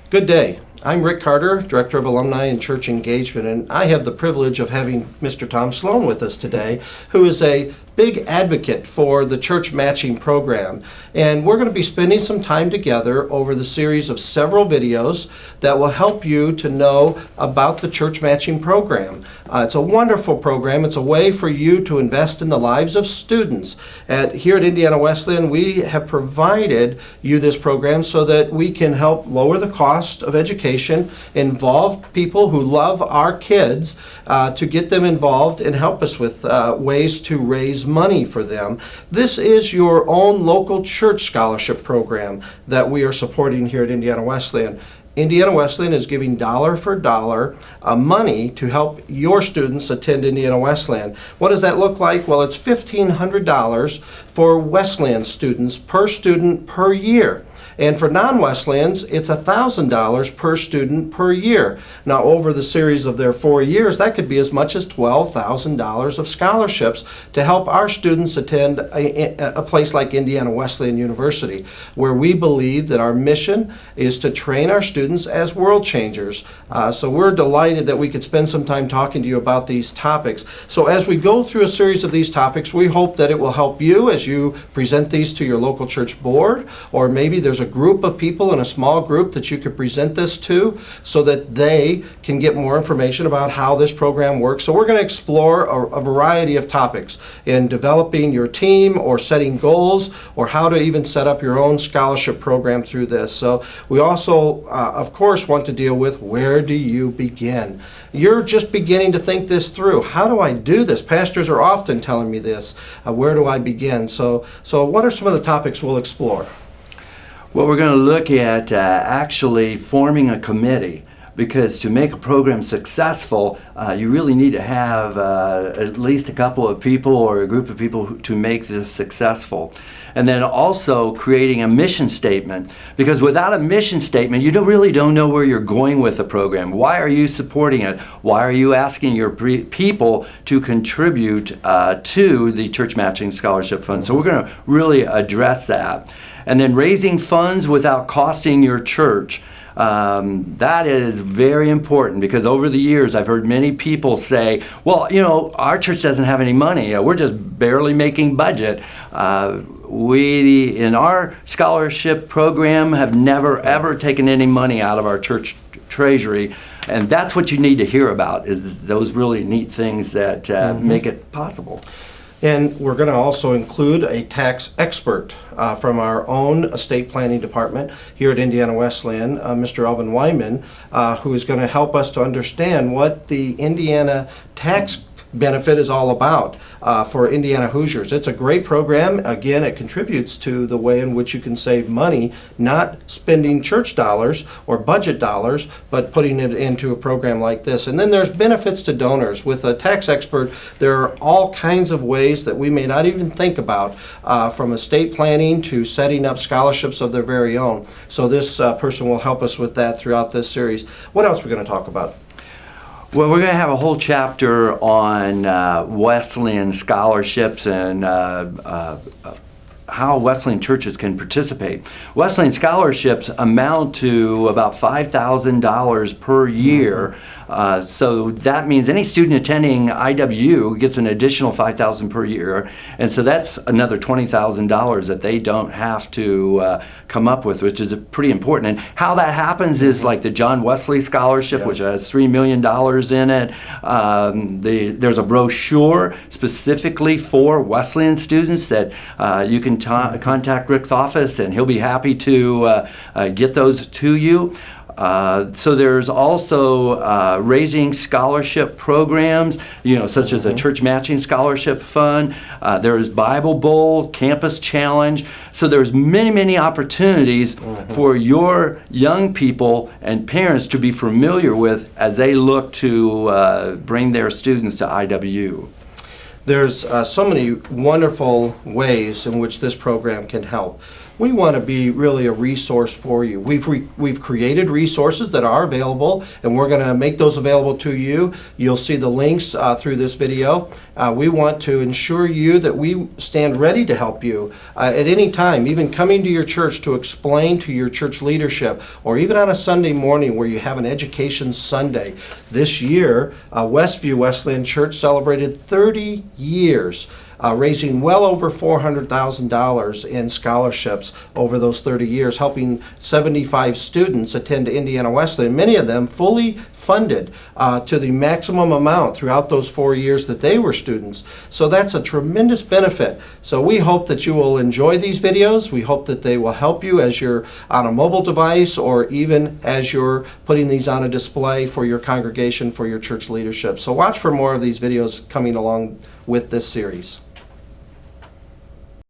Good day. I'm Rick Carter, Director of Alumni and Church Engagement, and I have the privilege of having Mr. Tom Sloan with us today, who is a big advocate for the church matching program. And we're going to be spending some time together over the series of several videos that will help you to know about the church matching program. It's a wonderful program. It's a way for you to invest in the lives of students. Here at Indiana Wesleyan, we have provided you this program so that we can help lower the cost of education, involve people who love our kids to get them involved and help us with ways to raise money for them. This is your own local church scholarship program that we are supporting here at Indiana Wesleyan. Indiana Wesleyan is giving dollar for dollar money to help your students attend Indiana Wesleyan. What does that look like? Well, it's $1,500 for Wesleyan students per year. And for non-Wesleyans, it's $1,000 per student per year. Now, over the series of their 4 years, that could be as much as $12,000 of scholarships to help our students attend a place like Indiana Wesleyan University, where we believe that our mission is to train our students as world changers. So we're delighted that we could spend some time talking to you about these topics. So as we go through a series of these topics, we hope that it will help you as you present these to your local church board, or maybe there's a group of people in a small group that you could present this to so that they can get more information about how this program works. So we're going to explore a variety of topics in developing your team or setting goals or how to even set up your own scholarship program through this. So we also, of course, want to deal with where do you begin? You're just beginning to think this through. How do I do this? Pastors are often telling me this. Where do I begin? So what are some of the topics we'll explore? Well, we're going to look at actually forming a committee, because to make a program successful, you really need to have at least a couple of people or a group of people to make this successful. And then also creating a mission statement, because without a mission statement, you really don't know where you're going with the program. Why are you supporting it? Why are you asking your people to contribute to the Church Matching Scholarship Fund? So we're going to really address that. And then raising funds without costing your church. That is very important, because over the years I've heard many people say, well, our church doesn't have any money. We're just barely making budget. We, in our scholarship program, have never ever taken any money out of our church treasury. And that's what you need to hear about, is those really neat things that make it possible. And we're going to also include a tax expert from our own estate planning department here at Indiana Wesleyan, Mr. Elvin Wyman, who is going to help us to understand what the Indiana tax benefit is all about for Indiana Hoosiers. It's a great program. Again, it contributes to the way in which you can save money, not spending church dollars or budget dollars, but putting it into a program like this. And then there's benefits to donors. With a tax expert, there are all kinds of ways that we may not even think about, from estate planning to setting up scholarships of their very own. So this person will help us with that throughout this series. What else are we going to talk about? Well, we're going to have a whole chapter on Wesleyan scholarships and how Wesleyan churches can participate. Wesleyan scholarships amount to about $5,000 per year. So that means any student attending IW gets an additional $5,000 per year, and so that's another $20,000 that they don't have to come up with, which is pretty important. And how that happens is like the John Wesley Scholarship, which has $3 million in it. There's a brochure specifically for Wesleyan students that you can contact Rick's office, and he'll be happy to get those to you. So there's also raising scholarship programs, such as a Church Matching Scholarship Fund. There's Bible Bowl, Campus Challenge. So there's many, many opportunities for your young people and parents to be familiar with as they look to bring their students to IW. There's so many wonderful ways in which this program can help. we want to be really a resource for you. We've created resources that are available, and we're going to make those available to you. You'll see the links through this video. We want to ensure you that we stand ready to help you at any time, even coming to your church to explain to your church leadership, or even on a Sunday morning where you have an education Sunday. This year, Westview Wesleyan Church celebrated 30 years, raising well over $400,000 in scholarships over those 30 years, helping 75 students attend Indiana Wesleyan, many of them fully funded to the maximum amount throughout those 4 years that they were students. So that's a tremendous benefit. So we hope that you will enjoy these videos. We hope that they will help you as you're on a mobile device, or even as you're putting these on a display for your congregation, for your church leadership. So watch for more of these videos coming along with this series.